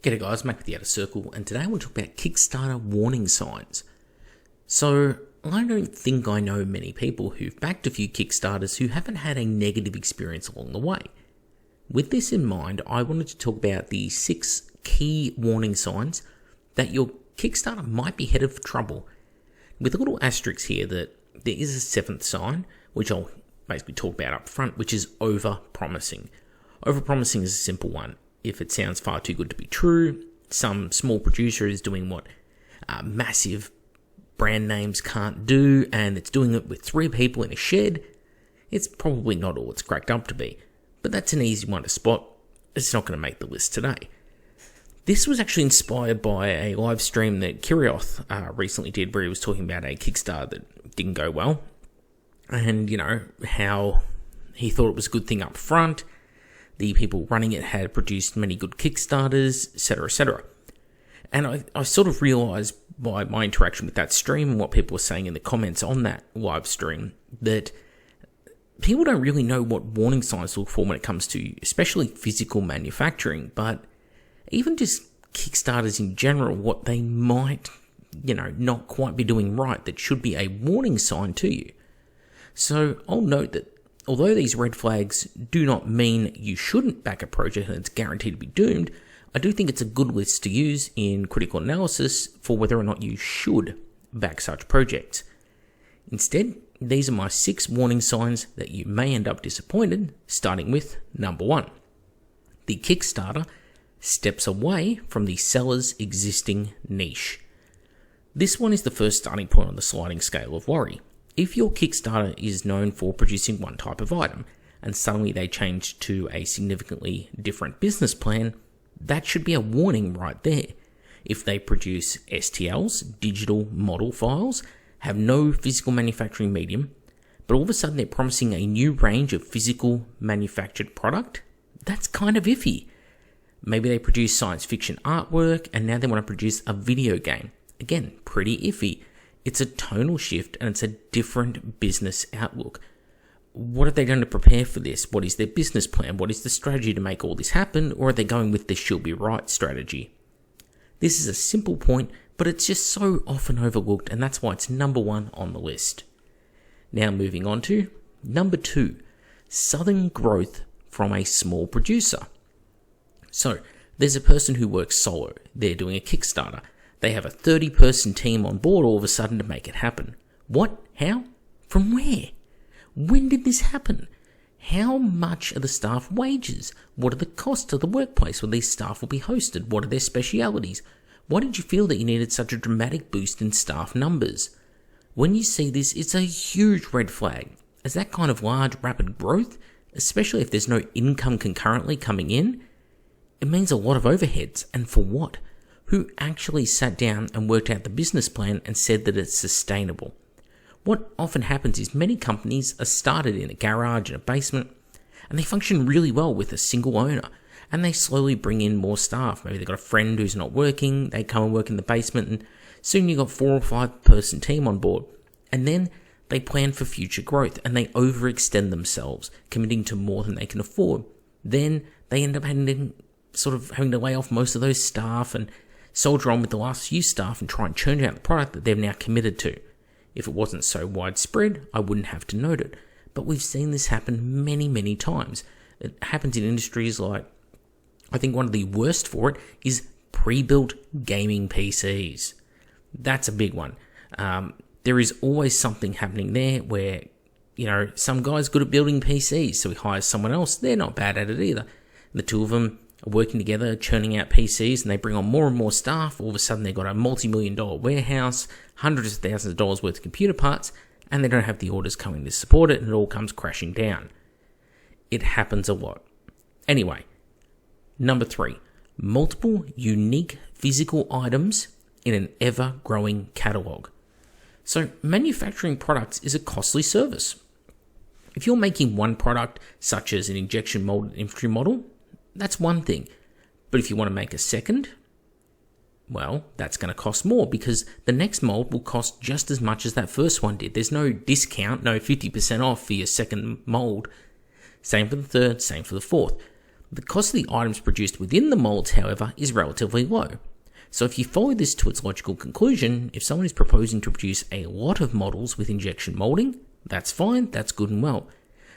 G'day guys, Mac with the Outer Circle, and today I want to talk about Kickstarter warning signs. So, I don't think I know many people who've backed a few Kickstarters who haven't had a negative experience along the way. With this in mind, I wanted to talk about the 6 key warning signs that your Kickstarter might be headed for trouble. With a little asterisk here that there is a 7th sign, which I'll basically talk about up front, which is over-promising. Over-promising is a simple one. If it sounds far too good to be true, some small producer is doing what massive brand names can't do, and it's doing it with 3 people in a shed, it's probably not all it's cracked up to be. But that's an easy one to spot. It's not going to make the list today. This was actually inspired by a live stream that Kirioth recently did, where he was talking about a Kickstarter that didn't go well, and how he thought it was a good thing up front. The people running it had produced many good Kickstarters, etc., etc. And I sort of realised by my interaction with that stream and what people were saying in the comments on that live stream that people don't really know what warning signs to look for when it comes to especially physical manufacturing, but even just Kickstarters in general, what they might, not quite be doing right that should be a warning sign to you. So I'll note that although these red flags do not mean you shouldn't back a project and it's guaranteed to be doomed, I do think it's a good list to use in critical analysis for whether or not you should back such projects. Instead, these are my 6 warning signs that you may end up disappointed, starting with number 1. The Kickstarter steps away from the seller's existing niche. This one is the first starting point on the sliding scale of worry. If your Kickstarter is known for producing one type of item, and suddenly they change to a significantly different business plan, that should be a warning right there. If they produce STLs, digital model files, have no physical manufacturing medium, but all of a sudden they're promising a new range of physical manufactured product, that's kind of iffy. Maybe they produce science fiction artwork, and now they want to produce a video game. Again, pretty iffy. It's a tonal shift and it's a different business outlook. What have they done to prepare for this? What is their business plan? What is the strategy to make all this happen? Or are they going with the she'll be right strategy? This is a simple point, but it's just so often overlooked, and that's why it's number 1 on the list. Now moving on to number 2, sudden growth from a small producer. So there's a person who works solo. They're doing a Kickstarter. They have a 30-person team on board all of a sudden to make it happen. What? How? From where? When did this happen? How much are the staff wages? What are the costs of the workplace where these staff will be hosted? What are their specialities? Why did you feel that you needed such a dramatic boost in staff numbers? When you see this, it's a huge red flag, as that kind of large, rapid growth, especially if there's no income concurrently coming in, it means a lot of overheads, and for what? Who actually sat down and worked out the business plan and said that it's sustainable? What often happens is many companies are started in a garage, in a basement, and they function really well with a single owner, and they slowly bring in more staff. Maybe they've got a friend who's not working, they come and work in the basement, and soon you've got 4 or 5 person team on board. And then they plan for future growth, and they overextend themselves, committing to more than they can afford. Then they end up having to lay off most of those staff and soldier on with the last few staff and try and churn out the product that they've now committed to. If it wasn't so widespread, I wouldn't have to note it. But we've seen this happen many, many times. It happens in industries like, I think one of the worst for it is pre-built gaming PCs. That's a big one. There is always something happening there where, some guy's good at building PCs, so he hires someone else. They're not bad at it either. The two of them are working together, churning out PCs, and they bring on more and more staff. All of a sudden, they've got a multi-million-dollar warehouse, hundreds of thousands of dollars worth of computer parts, and they don't have the orders coming to support it, and it all comes crashing down. It happens a lot. Anyway, number 3, multiple unique physical items in an ever-growing catalogue. So, manufacturing products is a costly service. If you're making one product, such as an injection molded infantry model, that's one thing. But if you want to make a second, well, that's going to cost more because the next mold will cost just as much as that first one did. There's no discount, no 50% off for your second mold. Same for the third, same for the fourth. The cost of the items produced within the molds, however, is relatively low. So if you follow this to its logical conclusion, if someone is proposing to produce a lot of models with injection molding, that's fine, that's good and well.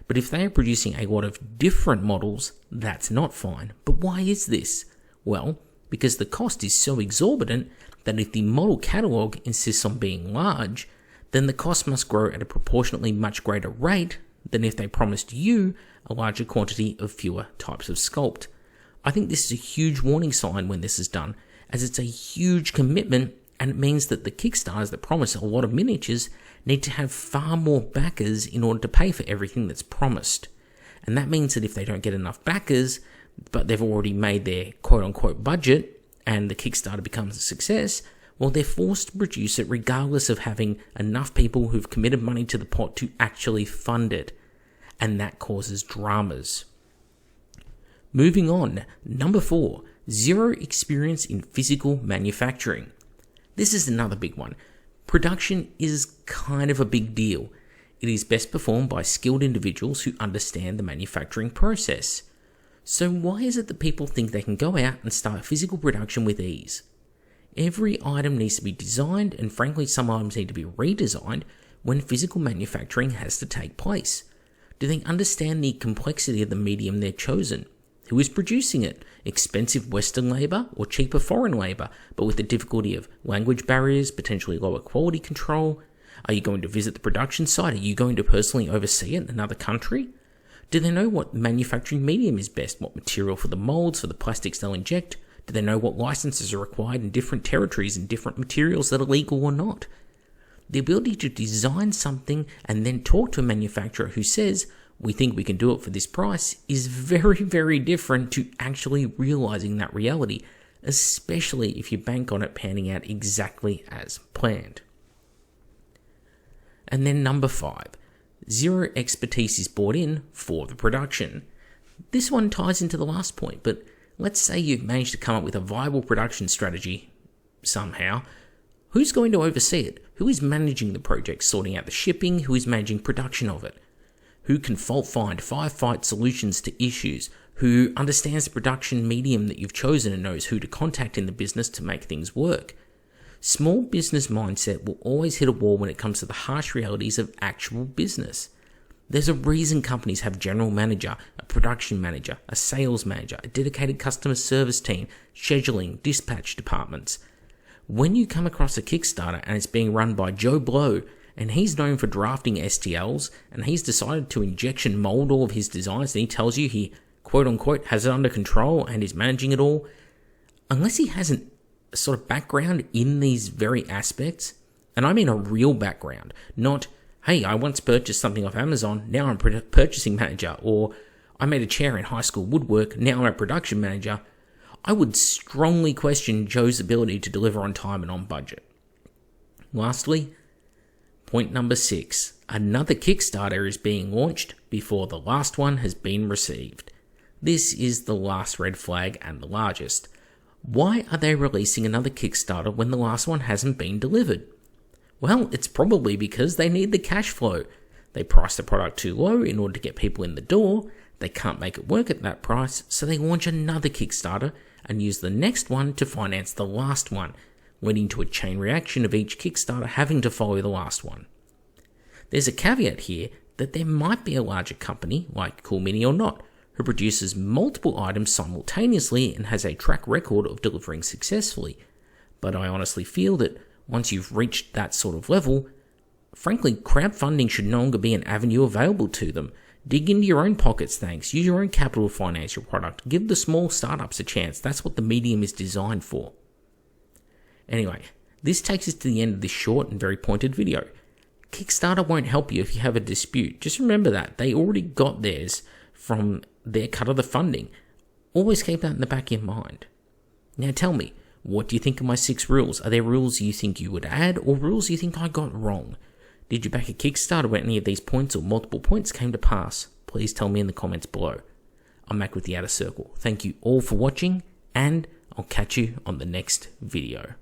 But if they are producing a lot of different models, that's not fine. But why is this? Well, because the cost is so exorbitant that if the model catalogue insists on being large, then the cost must grow at a proportionately much greater rate than if they promised you a larger quantity of fewer types of sculpt. I think this is a huge warning sign when this is done, as it's a huge commitment, and it means that the Kickstarters that promise a lot of miniatures need to have far more backers in order to pay for everything that's promised. And that means that if they don't get enough backers, but they've already made their quote-unquote budget, and the Kickstarter becomes a success, well, they're forced to produce it regardless of having enough people who've committed money to the pot to actually fund it. And that causes dramas. Moving on, number 4, zero experience in physical manufacturing. This is another big one. Production is kind of a big deal. It is best performed by skilled individuals who understand the manufacturing process. So why is it that people think they can go out and start physical production with ease? Every item needs to be designed, and frankly some items need to be redesigned when physical manufacturing has to take place. Do they understand the complexity of the medium they're chosen? Who is producing it? Expensive Western labour or cheaper foreign labour, but with the difficulty of language barriers, potentially lower quality control? Are you going to visit the production site? Are you going to personally oversee it in another country? Do they know what manufacturing medium is best? What material for the molds, for the plastics they'll inject? Do they know what licenses are required in different territories and different materials that are legal or not? The ability to design something and then talk to a manufacturer who says, we think we can do it for this price, is very, very different to actually realizing that reality, especially if you bank on it panning out exactly as planned. And then number 5, zero expertise is brought in for the production. This one ties into the last point, but let's say you've managed to come up with a viable production strategy somehow. Who's going to oversee it? Who is managing the project, sorting out the shipping? Who is managing production of it? Who can fault find, firefight solutions to issues? Who understands the production medium that you've chosen and knows who to contact in the business to make things work? Small business mindset will always hit a wall when it comes to the harsh realities of actual business. There's a reason companies have a general manager, a production manager, a sales manager, a dedicated customer service team, scheduling, dispatch departments. When you come across a Kickstarter and it's being run by Joe Blow, and he's known for drafting STLs, and he's decided to injection mold all of his designs, and he tells you he quote-unquote has it under control and is managing it all, unless he has a sort of background in these very aspects, and I mean a real background, not, hey, I once purchased something off Amazon, now I'm a purchasing manager, or I made a chair in high school woodwork, now I'm a production manager, I would strongly question Joe's ability to deliver on time and on budget. Lastly, point number 6. Another Kickstarter is being launched before the last one has been received. This is the last red flag and the largest. Why are they releasing another Kickstarter when the last one hasn't been delivered? Well, it's probably because they need the cash flow. They priced the product too low in order to get people in the door. They can't make it work at that price, so they launch another Kickstarter and use the next one to finance the last one, leading to a chain reaction of each Kickstarter having to follow the last one. There's a caveat here that there might be a larger company, like Cool Mini or not, who produces multiple items simultaneously and has a track record of delivering successfully. But I honestly feel that once you've reached that sort of level, frankly, crowdfunding should no longer be an avenue available to them. Dig into your own pockets, thanks. Use your own capital to finance your product. Give the small startups a chance. That's what the medium is designed for. Anyway, this takes us to the end of this short and very pointed video. Kickstarter won't help you if you have a dispute. Just remember that. They already got theirs from their cut of the funding. Always keep that in the back of your mind. Now tell me, what do you think of my 6 rules? Are there rules you think you would add, or rules you think I got wrong? Did you back a Kickstarter where any of these points or multiple points came to pass? Please tell me in the comments below. I'm Mac with the Outer Circle. Thank you all for watching, and I'll catch you on the next video.